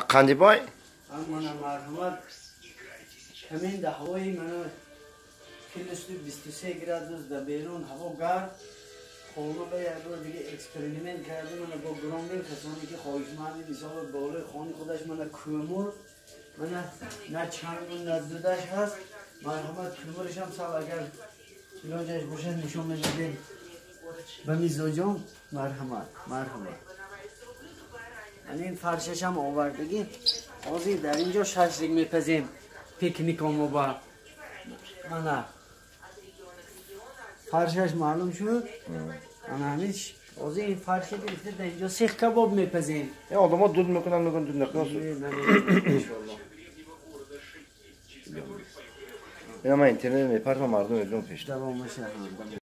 قندی بای؟ اما مرحمت همین ده هوایی منو کلش 23 گرادوس در بیرون هوا گرد خونه به یک رو دیگه اکسپریمنت کردیم من با گراندین کسانی که خواهشمندی مثال بالای خانه خودش من کومور من نه چند نه دودش هست مرحمت کومورش هم سال اگر علاجش باشه نشون میدادیم به میزاجم مرحمت من این فرشش هم آوردگی آزی در اینجا ششرگ میپزیم پیکنیک همو با من فرشش معلوم شد من همیش آزی این فرش گرفته در اینجا سیخ کباب میپزیم یا آدم ها دود میکنن دود نکنن اینا من اینترنت میپرم مردم ایدون پیش دوام باشه